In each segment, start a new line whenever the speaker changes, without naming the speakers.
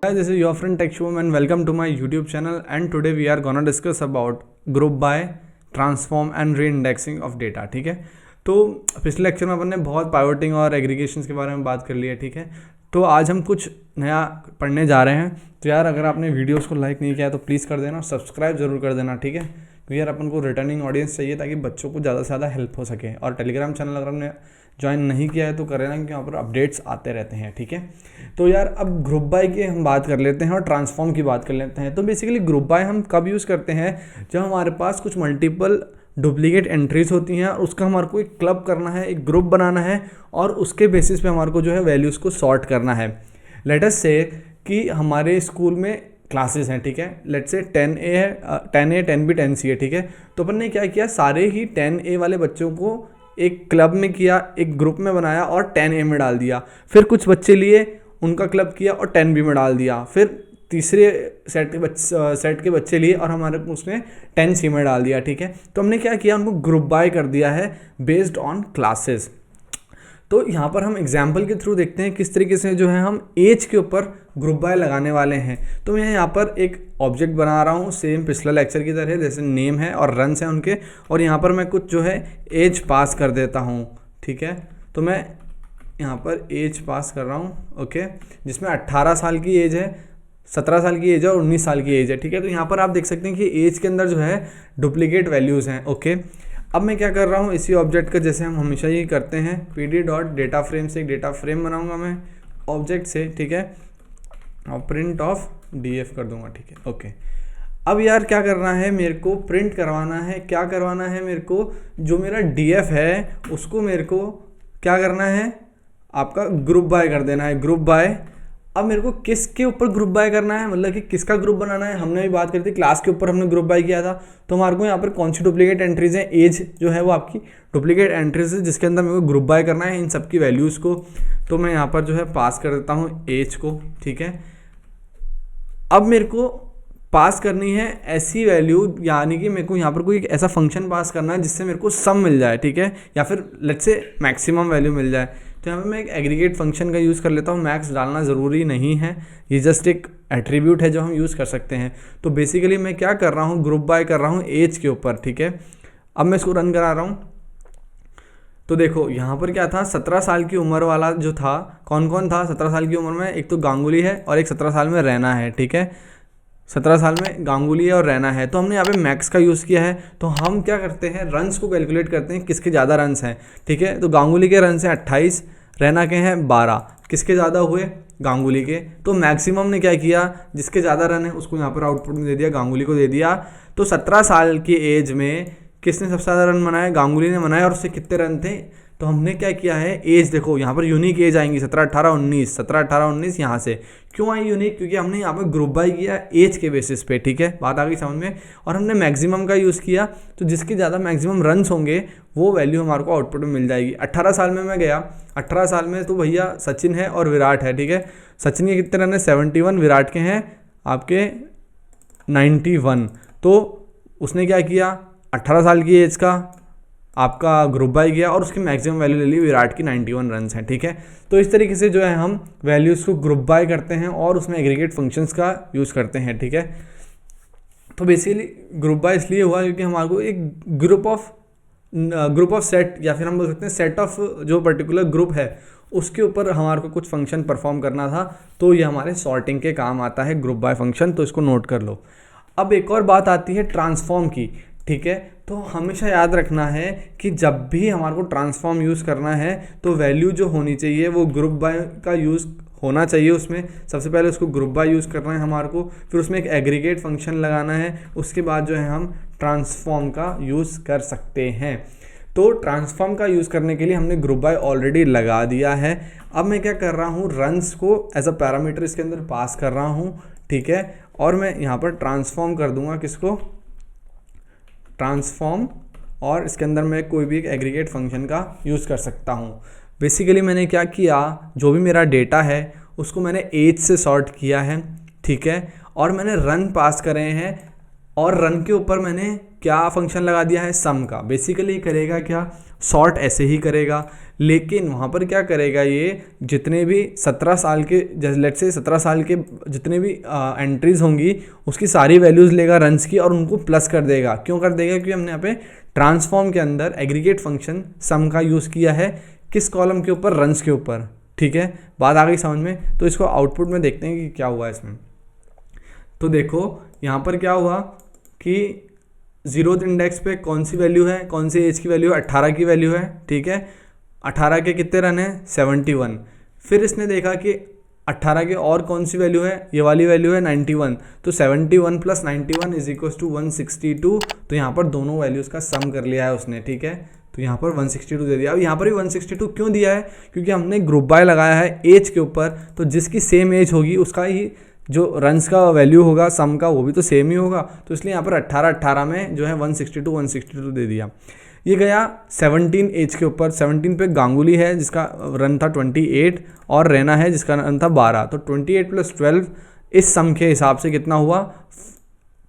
Hi, this is your friend Tech Shubham and welcome to my YouTube channel, and today we are gonna discuss about group by, transform and reindexing of data। ठीक है, तो पिछले lecture में अपन ने बहुत पाइवटिंग और aggregations के बारे में बात कर ली है। ठीक है, तो आज हम कुछ नया पढ़ने जा रहे हैं। तो यार अगर आपने वीडियोस को लाइक नहीं किया है तो प्लीज़ कर देना, सब्सक्राइब जरूर कर देना। ठीक है, क्योंकि यार अपन को रिटर्निंग ऑडियंस चाहिए ताकि बच्चों को ज़्यादा से ज़्यादा हेल्प हो सके। और टेलीग्राम चैनल अगर हमने ज्वाइन नहीं किया है तो कर लेना, क्योंकि वहाँ पर अपडेट्स आते रहते हैं। ठीक है, तो यार अब ग्रुप बाय की हम बात कर लेते हैं और ट्रांसफॉर्म की बात कर लेते हैं। तो बेसिकली ग्रुप बाय हम कब यूज़ करते हैं? जब हमारे पास कुछ मल्टीपल डुप्लीकेट एंट्रीज होती हैं और उसका हमारे को एक क्लब करना है, एक ग्रुप बनाना है और उसके बेसिस पे हमारे को जो है वैल्यूज़ को सॉर्ट करना है। लेट अस से कि हमारे स्कूल में क्लासेस हैं। ठीक है, लेट्स से 10A है, 10A 10B 10C है। ठीक है, तो अपन ने क्या किया, सारे ही 10A वाले बच्चों को एक क्लब में किया, एक ग्रुप में बनाया और 10A में डाल दिया। फिर कुछ बच्चे लिए, उनका क्लब किया और 10B में डाल दिया। फिर तीसरे सेट के बच्चे लिए और हमारे उसने 10C में डाल दिया। ठीक है, तो हमने क्या किया, उनको ग्रुप बाय कर दिया है बेस्ड ऑन क्लासेस। तो यहाँ पर हम एग्जाम्पल के थ्रू देखते हैं किस तरीके से जो है हम एज के ऊपर ग्रुप बाय लगाने वाले हैं। तो मैं यहाँ पर एक ऑब्जेक्ट बना रहा हूँ सेम पिछला लेक्चर की तरह, जैसे नेम है और रन्स हैं उनके, और यहाँ पर मैं कुछ जो है एज पास कर देता हूँ। ठीक है, तो मैं यहाँ पर एज पास कर रहा हूँ, ओके, जिसमें 18 साल की एज है, 17 साल की एज है और 19 साल की एज है। ठीक है, तो यहाँ पर आप देख सकते हैं कि एज के अंदर जो है डुप्लीकेट वैल्यूज़ हैं। ओके, अब मैं क्या कर रहा हूँ, इसी ऑब्जेक्ट का जैसे हम हमेशा ही करते हैं, pd.data_frame से एक डेटा फ्रेम बनाऊंगा मैं ऑब्जेक्ट से। ठीक है, और प्रिंट ऑफ df कर दूंगा। ठीक है, ओके। अब यार क्या करना है, मेरे को प्रिंट करवाना है, क्या करवाना है मेरे को, जो मेरा df है उसको मेरे को क्या करना है, आपका ग्रुप बाय कर देना है, ग्रुप बाय। अब मेरे को किसके ऊपर ग्रुप बाय करना है, मतलब कि किसका ग्रुप बनाना है। हमने भी बात करी थी, क्लास के ऊपर हमने ग्रुप बाय किया था। तो हमारे को यहाँ पर कौन सी डुप्लीकेट एंट्रीज हैं, एज जो है वो आपकी डुप्लीकेट एंट्रीज है, जिसके अंदर मेरे को ग्रुप बाय करना है इन सब की वैल्यूज़ को। तो मैं यहाँ पर जो है पास कर देता हूँ एज को। ठीक है, अब मेरे को पास करनी है ऐसी वैल्यू, यानी कि मेरे को यहाँ पर कोई एक ऐसा फंक्शन पास करना है जिससे मेरे को सम मिल जाए। ठीक है, या फिर लेट्स से मैक्सिमम वैल्यू मिल जाए। तो यहाँ पे मैं एक एग्रीगेट फंक्शन का यूज़ कर लेता हूँ। मैक्स डालना ज़रूरी नहीं है, ये जस्ट एक एट्रीब्यूट है जो हम यूज़ कर सकते हैं। तो बेसिकली मैं क्या कर रहा हूँ, ग्रुप बाय कर रहा हूँ एज के ऊपर। ठीक है, अब मैं इसको रन करा रहा हूँ। तो देखो यहाँ पर क्या था, 17 साल की उम्र वाला जो था, कौन कौन था 17 साल की उम्र में, एक तो गांगुली है और एक 17 साल में रैना है। ठीक है, 17 साल में गांगुली है और रैना है। तो हमने यहाँ पे मैक्स का यूज़ किया है। तो हम क्या करते हैं, रन्स को कैलकुलेट करते हैं किसके ज़्यादा रन्स हैं। ठीक है, तो गांगुली के रन्स हैं 28, रैना के हैं 12, किसके ज़्यादा हुए, गांगुली के। तो मैक्सिमम ने क्या किया, जिसके ज़्यादा रन है उसको यहाँ पर आउटपुट में दे दिया, गांगुली को दे दिया। तो 17 साल की एज में किसने सबसे ज़्यादा रन बनाए, गांगुली ने बनाए, और उससे कितने रन थे। तो हमने क्या किया है, एज देखो यहाँ पर यूनिक एज आएंगी 17, 18, 19, 17, 18, 19 यहाँ से क्यों आई यूनिक, क्योंकि हमने यहाँ पर ग्रुप बाय किया एज के बेसिस पे। ठीक है, बात आ गई समझ में। और हमने मैक्सिमम का यूज़ किया, तो जिसके ज़्यादा मैक्सिमम रन्स होंगे वो वैल्यू हमारे को आउटपुट में मिल जाएगी। 18 साल में मैं गया, 18 साल में तो भैया सचिन है और विराट है। ठीक है, सचिन के कितने रन है 71, विराट के हैं आपके 91। तो उसने क्या किया, 18 साल की एज का आपका ग्रुप बाय किया और उसकी मैक्सिमम वैल्यू ले ली, विराट की 91 रन्स हैं। ठीक है, तो इस तरीके से जो है हम वैल्यूज़ को ग्रुप बाय करते हैं और उसमें एग्रीगेट फंक्शंस का यूज़ करते हैं। ठीक है, तो बेसिकली ग्रुप बाय इसलिए हुआ क्योंकि हमारे को एक ग्रुप ऑफ सेट, या फिर हम बोल सकते हैं सेट ऑफ जो पर्टिकुलर ग्रुप है उसके ऊपर हमारे को कुछ फंक्शन परफॉर्म करना था। तो ये हमारे सॉर्टिंग के काम आता है ग्रुप बाय फंक्शन, तो इसको नोट कर लो। अब एक और बात आती है ट्रांसफॉर्म की। ठीक है, तो हमेशा याद रखना है कि जब भी हमारे को ट्रांसफॉर्म यूज़ करना है तो वैल्यू जो होनी चाहिए वो ग्रुप बाय का यूज़ होना चाहिए। उसमें सबसे पहले उसको ग्रुप बाय यूज़ करना है हमारे को, फिर उसमें एक एग्रीगेट फंक्शन लगाना है, उसके बाद जो है हम ट्रांसफॉर्म का यूज़ कर सकते हैं। तो ट्रांसफॉर्म का यूज़ करने के लिए हमने ग्रुप बाय ऑलरेडी लगा दिया है। अब मैं क्या कर रहा हूँ, रन्स को एज अ पैरामीटर इसके अंदर पास कर रहा हूँ। ठीक है, और मैं यहाँ पर ट्रांसफॉर्म कर दूंगा, किसको, ट्रांसफॉर्म, और इसके अंदर मैं कोई भी एक एग्रीगेट फंक्शन का यूज़ कर सकता हूँ। बेसिकली मैंने क्या किया, जो भी मेरा डेटा है उसको मैंने एज से सॉर्ट किया है। ठीक है, और मैंने रन पास करे हैं और रन के ऊपर मैंने क्या फंक्शन लगा दिया है, सम का। बेसिकली करेगा क्या, सॉर्ट ऐसे ही करेगा, लेकिन वहाँ पर क्या करेगा, ये जितने भी 17 साल के, जैसे लेट्स से 17 साल के जितने भी एंट्रीज होंगी उसकी सारी वैल्यूज़ लेगा रन्स की और उनको प्लस कर देगा। क्यों कर देगा? क्योंकि हमने यहाँ पे ट्रांसफॉर्म के अंदर एग्रीगेट फंक्शन सम का यूज़ किया है, किस कॉलम के ऊपर? रन्स के ऊपर। ठीक है, बात आ गई समझ में? तो इसको आउटपुट में देखते हैं कि क्या हुआ इसमें। तो देखो यहाँ पर क्या हुआ कि 0th इंडेक्स पे कौन सी वैल्यू है, कौन सी एज की वैल्यू है? 18 की वैल्यू है। ठीक है, 18 के कितने रन है? 71। फिर इसने देखा कि 18 के और कौन सी वैल्यू है? ये वाली वैल्यू है 91। तो 71 + 91 = 162। तो यहाँ पर दोनों वैल्यूज़ का सम कर लिया है उसने। ठीक है, तो यहाँ पर 162 दे दिया। अब यहाँ पर भी 162 क्यों दिया है? क्योंकि हमने ग्रुप बाय लगाया है एज के ऊपर, तो जिसकी सेम एज होगी उसका ही जो रन्स का वैल्यू होगा सम का वो भी तो सेम ही होगा। तो इसलिए यहाँ पर 18 में जो है 162 दे दिया। ये गया 17 एज के ऊपर। 17 पे गांगुली है जिसका रन था 28 और रैना है जिसका रन था 12। तो 28 + 12 इस सम के हिसाब से कितना हुआ?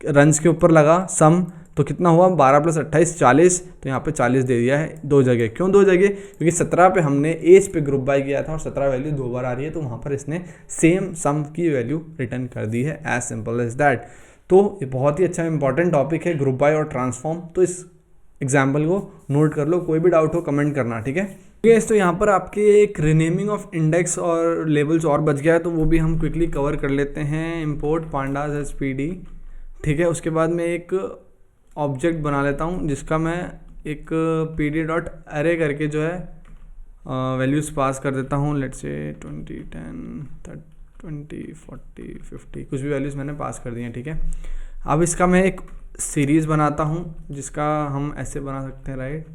रन्स के ऊपर लगा सम, तो कितना हुआ? 12 + 28 40। तो यहाँ पे 40 दे दिया है दो जगह। क्यों दो जगह? क्योंकि 17 पे हमने एज पे ग्रुप बाय किया था और 17 वैल्यू 2 बार आ रही है, तो वहाँ पर इसने सेम सम की वैल्यू रिटर्न कर दी है। As simple as that. तो ये बहुत ही अच्छा इंपॉर्टेंट टॉपिक है ग्रुप बाय और ट्रांसफॉर्म। तो इस एग्जाम्पल को नोट कर लो, कोई भी डाउट हो कमेंट करना। ठीक है तो यहाँ पर आपके एक रिनेमिंग ऑफ इंडेक्स और लेबल्स और बच गया है, तो वो भी हम क्विकली कवर कर लेते हैं। Import pandas as pd। ठीक है, उसके बाद मैं एक ऑब्जेक्ट बना लेता हूँ जिसका मैं एक pd.array करके जो है वैल्यूज़ पास कर देता हूँ। लेट्स से 20 10 20 40 50 कुछ भी वैल्यूज़ मैंने पास कर दी हैं। ठीक है, अब इसका मैं एक सीरीज़ बनाता हूँ जिसका हम ऐसे बना सकते हैं, राइट?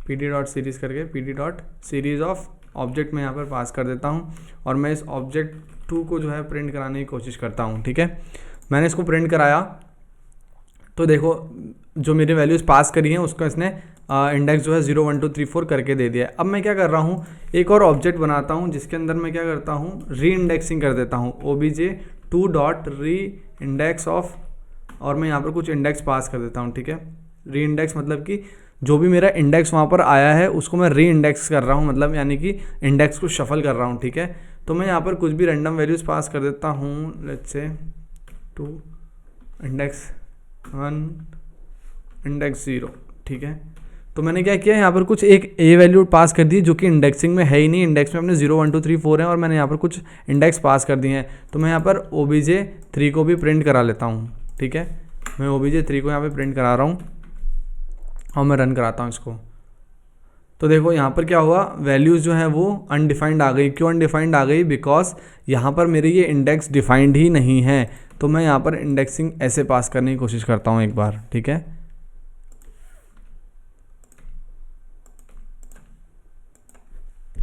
pd.series करके pd.series ऑफ ऑब्जेक्ट मैं यहाँ पर पास कर देता हूँ और मैं इस ऑब्जेक्ट 2 को जो है प्रिंट कराने की कोशिश करता हूँ। ठीक है, मैंने इसको प्रिंट कराया तो देखो जो मेरी वैल्यूज़ पास करी हैं उसका इसने इंडेक्स जो है 0 1 2 3 4 करके दे दिया है। अब मैं क्या कर रहा हूँ, एक और ऑब्जेक्ट बनाता हूँ जिसके अंदर मैं क्या करता हूँ, री इंडेक्सिंग कर देता हूँ। obj2.reindex ऑफ, और मैं यहाँ पर कुछ इंडेक्स पास कर देता हूँ। ठीक है, री इंडेक्स मतलब कि जो भी मेरा इंडेक्स वहाँ पर आया है उसको मैं री इंडेक्स कर रहा हूँ, मतलब यानी कि इंडेक्स को शफल कर रहा हूँ। ठीक है, तो मैं यहाँ पर कुछ भी रैंडम वैल्यूज़ पास कर देता हूँ। Let's say 2 index 1 index 0। ठीक है, तो मैंने क्या किया, यहाँ पर कुछ एक ए वैल्यू पास कर दी जो कि इंडेक्सिंग में है ही नहीं। इंडेक्स में अपने 0 1 2 3 4 है और मैंने यहाँ पर कुछ इंडेक्स पास कर दिए हैं। तो मैं यहाँ पर obj3 को भी प्रिंट करा लेता हूँ। ठीक है, मैं obj3 को यहाँ पे प्रिंट करा रहा हूँ और मैं रन कराता हूँ इसको। तो देखो यहाँ पर क्या हुआ, वैल्यूज़ जो है वो अनडिफाइंड आ गई। क्यों अनडिफाइंड आ गई? बिकॉज यहाँ पर मेरे ये इंडेक्स डिफाइंड ही नहीं है। तो मैं यहाँ पर इंडेक्सिंग ऐसे पास करने की कोशिश करता हूँ एक बार। ठीक है,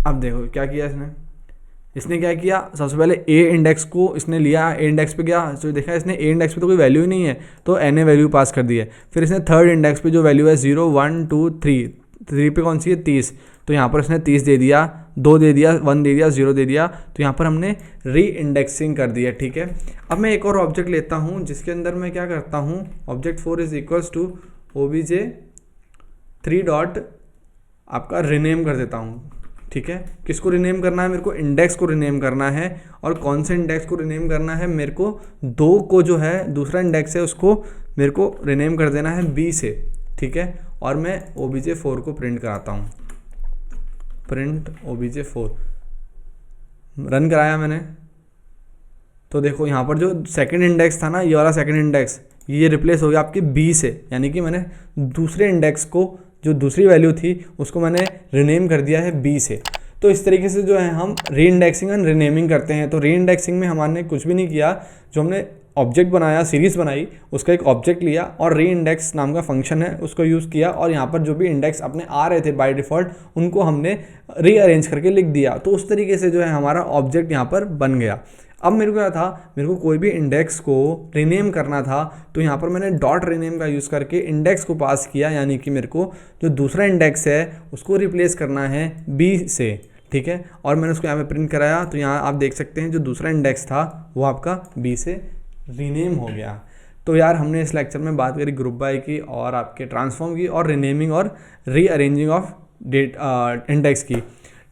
अब देखो क्या किया इसने क्या किया, सबसे पहले ए इंडेक्स को इसने लिया, ए इंडेक्स पे गया तो देखा इसने ए इंडेक्स पे तो कोई वैल्यू ही नहीं है, तो एन ए वैल्यू पास कर दी है। फिर इसने थर्ड इंडेक्स पे जो वैल्यू है 0 1 2 3 पे कौन सी है 30, तो यहाँ पर इसने 30 दे दिया, 2 दे दिया, 1 दे दिया, 0 दे दिया, तो यहाँ पर हमने री इंडेक्सिंग कर दिया। ठीक है, अब मैं एक और ऑब्जेक्ट लेता हूँ जिसके अंदर मैं क्या करता हूँ, ऑब्जेक्ट 4 = obj3 डॉट आपका रिनेम कर देता हूँ। ठीक है, किसको रिनेम करना है? मेरे को इंडेक्स को रिनेम करना है। और कौन से इंडेक्स को रिनेम करना है? मेरे को 2 को जो है दूसरा इंडेक्स है उसको मेरे को रिनेम कर देना है बी से। ठीक है, और मैं obj4 को प्रिंट कराता हूँ, प्रिंट obj4 रन कराया मैंने। तो देखो यहाँ पर जो सेकंड इंडेक्स था ना, ये वाला सेकंड इंडेक्स ये रिप्लेस हो गया आपके बी से, यानी कि मैंने दूसरे इंडेक्स को जो दूसरी वैल्यू थी उसको मैंने रिनेम कर दिया है बी से। तो इस तरीके से जो है हम री इंडेक्सिंग एंड रिनेमिंग करते हैं। तो री इंडेक्सिंग में हमने कुछ भी नहीं किया, जो हमने ऑब्जेक्ट बनाया, सीरीज़ बनाई, उसका एक ऑब्जेक्ट लिया और री इंडेक्स नाम का फंक्शन है उसको यूज़ किया, और यहाँ पर जो भी इंडेक्स अपने आ रहे थे बाय डिफ़ॉल्ट उनको हमने रीअरेंज करके लिख दिया। तो उस तरीके से जो है हमारा ऑब्जेक्ट यहाँ पर बन गया। अब मेरे को क्या था, मेरे को कोई भी इंडेक्स को रिनेम करना था, तो यहाँ पर मैंने डॉट रिनेम का यूज़ करके इंडेक्स को पास किया, यानी कि मेरे को जो दूसरा इंडेक्स है उसको रिप्लेस करना है बी से। ठीक है, और मैंने उसको यहाँ पे प्रिंट कराया, तो यहाँ आप देख सकते हैं जो दूसरा इंडेक्स था वो आपका बी से रीनेम हो गया। तो यार हमने इस लेक्चर में बात करी ग्रुप बाय की और आपके ट्रांसफॉर्म की और रिनेमिंग और रीअरेंजिंग ऑफ इंडेक्स की।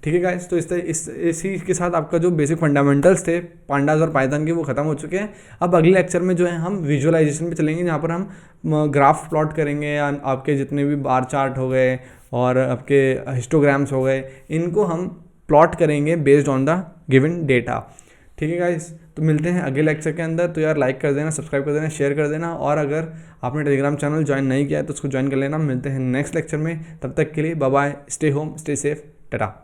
ठीक है गाइस, तो इसी के साथ आपका जो बेसिक फंडामेंटल्स थे पांडास और पाइथन के वो खत्म हो चुके हैं। अब अगले लेक्चर में जो है हम विजुअलाइजेशन पे चलेंगे, जहाँ पर हम ग्राफ प्लॉट करेंगे या आपके जितने भी बार चार्ट हो गए और आपके हिस्टोग्राम्स हो गए, इनको हम प्लॉट करेंगे based on the given data. ठीक है गाइस, तो मिलते हैं अगले लेक्चर के अंदर। तो यार लाइक कर देना, सब्सक्राइब कर देना, शेयर कर देना, और अगर आपने टेलीग्राम चैनल ज्वाइन नहीं किया है तो उसको ज्वाइन कर लेना। मिलते हैं नेक्स्ट लेक्चर में, तब तक के लिए bye bye, stay home, stay safe, Tata.